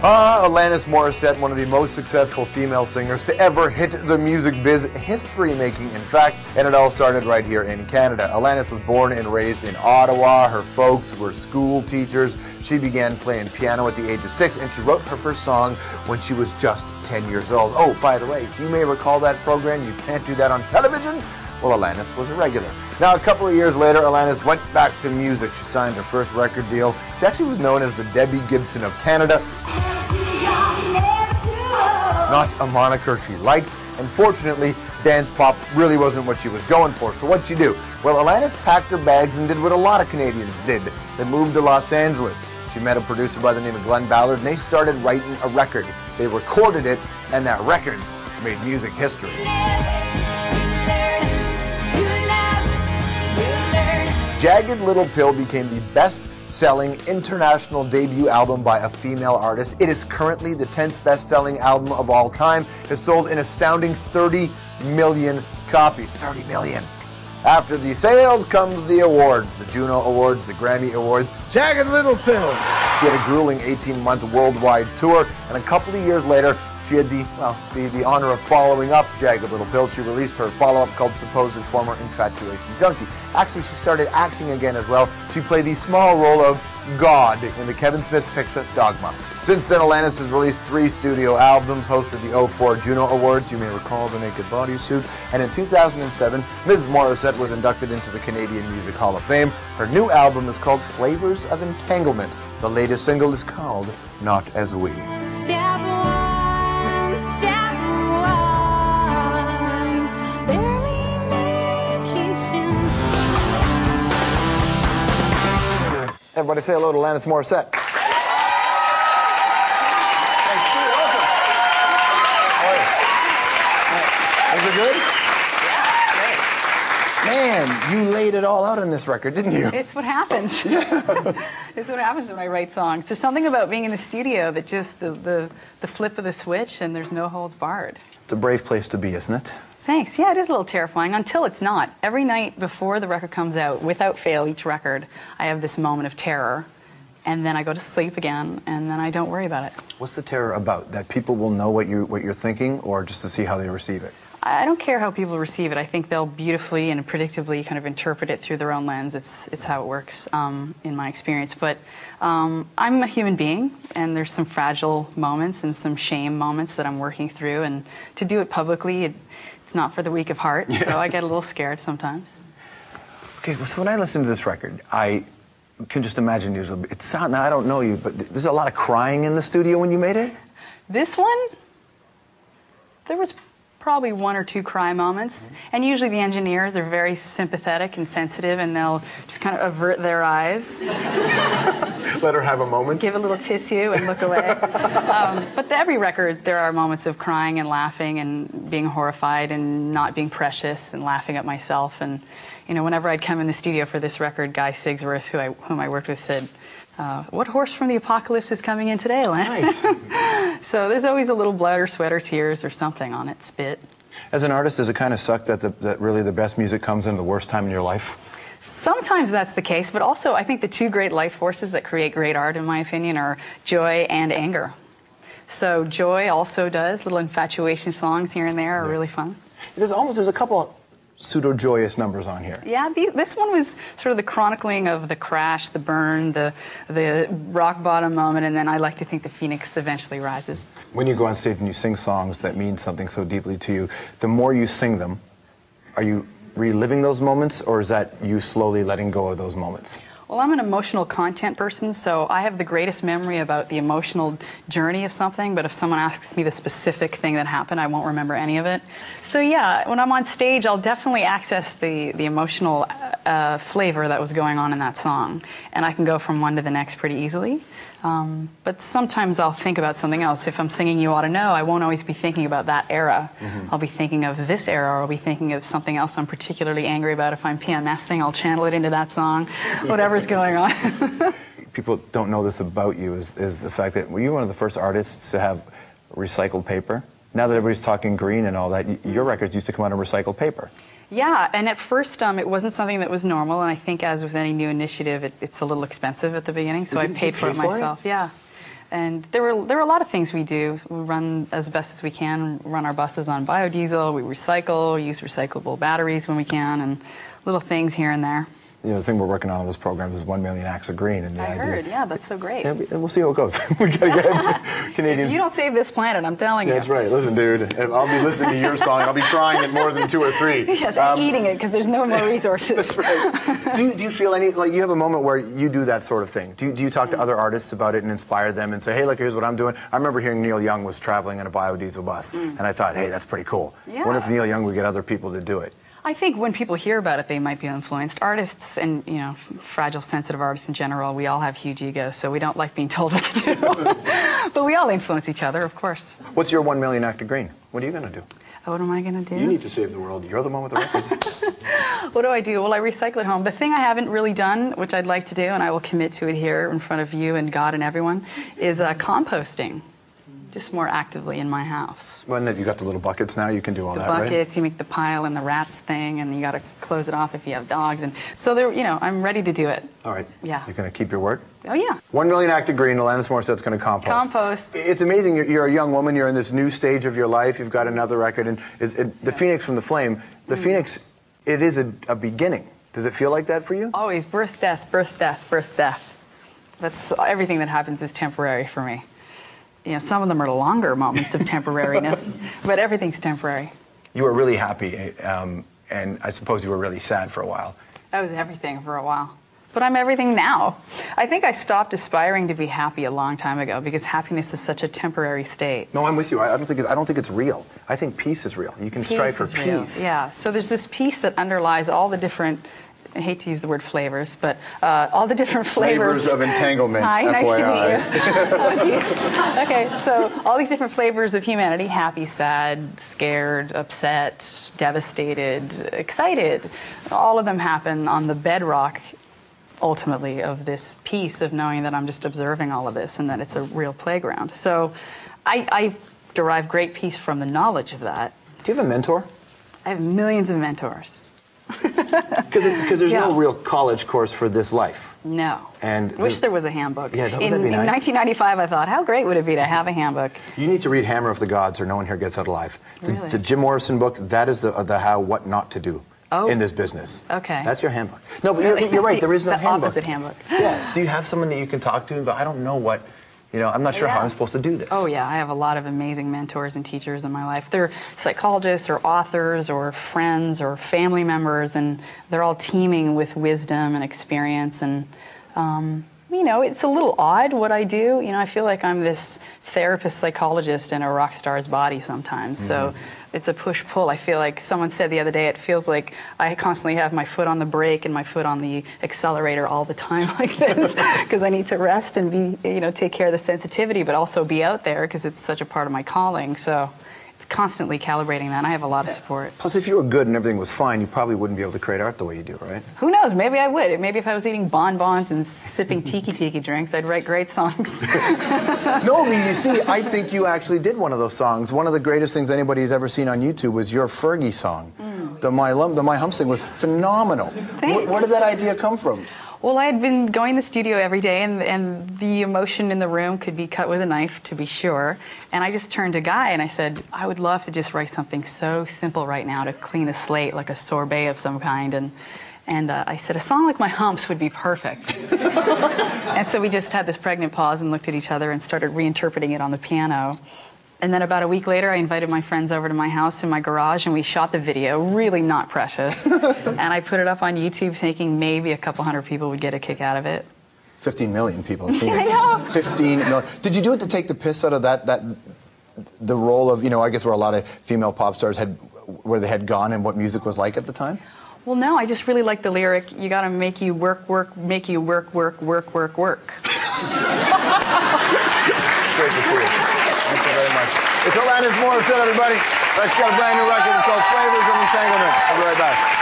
Alanis Morissette, one of the most successful female singers to ever hit the music biz, history-making in fact, and it all started right here in Canada. Alanis was born and raised in Ottawa. Her folks were school teachers. She began playing piano at the age of 6, and she wrote her first song when she was just 10 years old. Oh, by the way, you may recall that program, You Can't Do That on Television. Well, Alanis was a regular. Now, a couple of years later, Alanis went back to music. She signed her first record deal. She actually was known as the Debbie Gibson of Canada. Not a moniker she liked. Unfortunately, dance pop really wasn't what she was going for. So what'd she do? Well, Alanis packed her bags and did what a lot of Canadians did. They moved to Los Angeles. She met a producer by the name of Glenn Ballard, and they started writing a record. They recorded it, and that record made music history. Jagged Little Pill became the best-selling international debut album by a female artist. It is currently the 10th best-selling album of all time. It sold an astounding 30 million copies. 30 million. After the sales comes the awards, the Juno Awards, the Grammy Awards. Jagged Little Pill. She had a grueling 18-month worldwide tour, and a couple of years later, she had the honor of following up Jagged Little Pill. She released her follow-up called Supposed Former Infatuation Junkie. Actually, she started acting again as well. She played the small role of God in the Kevin Smith picture Dogma. Since then, Alanis has released 3 studio albums, hosted the 2004 Juno Awards, you may recall the Naked Bodysuit, and in 2007, Ms. Morissette was inducted into the Canadian Music Hall of Fame. Her new album is called Flavors of Entanglement. The latest single is called Not As We. Step one, barely making sense. Everybody say hello to Alanis Morissette. Is it good? Man, you laid it all out on this record, didn't you? It's what happens. Yeah. It's what happens when I write songs. There's something about being in the studio that just the flip of the switch and there's no holds barred. It's a brave place to be, isn't it? Thanks. Yeah, it is a little terrifying until it's not. Every night before the record comes out, without fail, each record, I have this moment of terror. And then I go to sleep again, and then I don't worry about it. What's the terror about? That people will know what you're thinking, or just to see how they receive it? I don't care how people receive it. I think they'll beautifully and predictably kind of interpret it through their own lens. It's how it works in my experience. But I'm a human being, and there's some fragile moments and some shame moments that I'm working through. And to do it publicly, it's not for the weak of heart. Yeah. So I get a little scared sometimes. Okay, so when I listen to this record, I can just imagine you. Now I don't know you, but there's a lot of crying in the studio when you made it? This one, there was probably 1 or 2 cry moments. And usually the engineers are very sympathetic and sensitive, and they'll just kind of avert their eyes. Let her have a moment. Give a little tissue and look away. But every record, there are moments of crying and laughing and being horrified and not being precious and laughing at myself. And you know, whenever I'd come in the studio for this record, Guy Sigsworth, whom I worked with, said, what horse from the apocalypse is coming in today, Alanis? Nice. So there's always a little blood or sweat or tears or something on it, spit. As an artist, does it kind of suck that really the best music comes in the worst time in your life? Sometimes that's the case, but also I think the 2 great life forces that create great art, in my opinion, are joy and anger. So joy also does. Little infatuation songs here and there are really fun. There's a couple pseudo-joyous numbers on here. Yeah, this one was sort of the chronicling of the crash, the burn, the rock bottom moment, and then I like to think the phoenix eventually rises. When you go on stage and you sing songs that mean something so deeply to you, the more you sing them, are you reliving those moments, or is that you slowly letting go of those moments? Well, I'm an emotional content person, so I have the greatest memory about the emotional journey of something, but if someone asks me the specific thing that happened, I won't remember any of it. So yeah, when I'm on stage, I'll definitely access the emotional flavor that was going on in that song, and I can go from one to the next pretty easily. But sometimes I'll think about something else. If I'm singing You Ought to Know, I won't always be thinking about that era. Mm-hmm. I'll be thinking of this era, or I'll be thinking of something else I'm particularly angry about. If I'm PMSing, I'll channel it into that song, whatever's going on. People don't know this about you, is the fact that were you one of the first artists to have recycled paper? Now that everybody's talking green and all that, your records used to come out of recycled paper. Yeah, and at first it wasn't something that was normal, and I think as with any new initiative, it's a little expensive at the beginning, so I paid for it myself. Yeah. And there were a lot of things we do. We run as best as we can, run our buses on biodiesel, we recycle, use recyclable batteries when we can, and little things here and there. You know, the thing we're working on this program is 1 million acts of green. And the I idea, heard, yeah, that's so great. Yeah, we'll see how it goes. We got to get Canadians. You don't save this planet, I'm telling you. That's right. Listen, dude, I'll be listening to your song. I'll be crying at more than 2 or 3. Yes, I'm eating it because there's no more resources. That's right. Do you feel like you have a moment where you do that sort of thing? Do you talk to other artists about it and inspire them and say, hey, look, here's what I'm doing? I remember hearing Neil Young was traveling in a biodiesel bus, and I thought, hey, that's pretty cool. Yeah. What if Neil Young would get other people to do it? I think when people hear about it, they might be influenced. Artists and, you know, fragile, sensitive artists in general, we all have huge egos, so we don't like being told what to do. But we all influence each other, of course. What's your 1 million act of green? What are you going to do? What am I going to do? You need to save the world. You're the one with the records. What do I do? Well, I recycle at home. The thing I haven't really done, which I'd like to do, and I will commit to it here in front of you and God and everyone, is composting. Just more actively in my house. Well, and then you got the little buckets now. You can do all that, right? The buckets, you make the pile and the rats thing, and you got to close it off if you have dogs. And so there, you know, I'm ready to do it. All right. Yeah. You're going to keep your word? Oh yeah. 1 million act of green. Alanis Morissette's going to compost. Compost. It's amazing. You're a young woman. You're in this new stage of your life. You've got another record, and the Phoenix from the Flame. The Phoenix, it is a beginning. Does it feel like that for you? Always birth, death, birth, death, birth, death. That's everything that happens is temporary for me. You know, some of them are longer moments of temporariness, but everything's temporary. You were really happy, and I suppose you were really sad for a while. I was everything for a while. But I'm everything now. I think I stopped aspiring to be happy a long time ago because happiness is such a temporary state. No, I'm with you. I don't think it's real. I think peace is real. You can strive for peace. Yeah. So there's this peace that underlies all the different, I hate to use the word flavors, but all the different flavors of entanglement. Hi, FYI. Nice to meet you. Okay, so all these different flavors of humanity: happy, sad, scared, upset, devastated, excited. All of them happen on the bedrock, ultimately, of this peace of knowing that I'm just observing all of this and that it's a real playground. So I derive great peace from the knowledge of that. Do you have a mentor? I have millions of mentors. Because there's no real college course for this life. No. And wish there was a handbook. Yeah, that'd be in nice. 1995, I thought, how great would it be to have a handbook? You need to read Hammer of the Gods, or no one here gets out alive. Really? The Jim Morrison book. That is the how, what not to do in this business. Okay. That's your handbook. No, but you're right. There is no the handbook. opposite handbook. Yes. Do you have someone that you can talk to and go, I don't know what. You know, I'm not sure how I'm supposed to do this. Oh, yeah. I have a lot of amazing mentors and teachers in my life. They're psychologists or authors or friends or family members, and they're all teeming with wisdom and experience. And, you know, it's a little odd what I do. You know, I feel like I'm this therapist psychologist in a rock star's body sometimes. So it's a push-pull. I feel like someone said the other day, it feels like I constantly have my foot on the brake and my foot on the accelerator all the time like this because I need to rest and be, you know, take care of the sensitivity, but also be out there because it's such a part of my calling. So it's constantly calibrating that, and I have a lot of support. Plus, if you were good and everything was fine, you probably wouldn't be able to create art the way you do, right? Who knows? Maybe I would. Maybe if I was eating bonbons and sipping tiki drinks, I'd write great songs. No, but you see, I think you actually did one of those songs. One of the greatest things anybody's ever seen on YouTube was your Fergie song. The My Humps thing was phenomenal. Where did that idea come from? Well, I had been going to the studio every day, and the emotion in the room could be cut with a knife, to be sure. And I just turned to Guy and I said, I would love to just write something so simple right now to clean the slate, like a sorbet of some kind. And I said, a song like My Humps would be perfect. And so we just had this pregnant pause and looked at each other and started reinterpreting it on the piano. And then about a week later, I invited my friends over to my house in my garage, and we shot the video, really not precious. And I put it up on YouTube thinking maybe a couple hundred people would get a kick out of it. 15 million people have seen it. I know. 15 million. Did you do it to take the piss out of the role of, you know, I guess where a lot of female pop stars where they had gone and what music was like at the time? Well, no, I just really like the lyric, you gotta make you work, make you work. It's great to see you. Thank you very much. It's Alanis Morissette, everybody. She's got a brand new record. It's called Flavors of Entanglement. I'll be right back.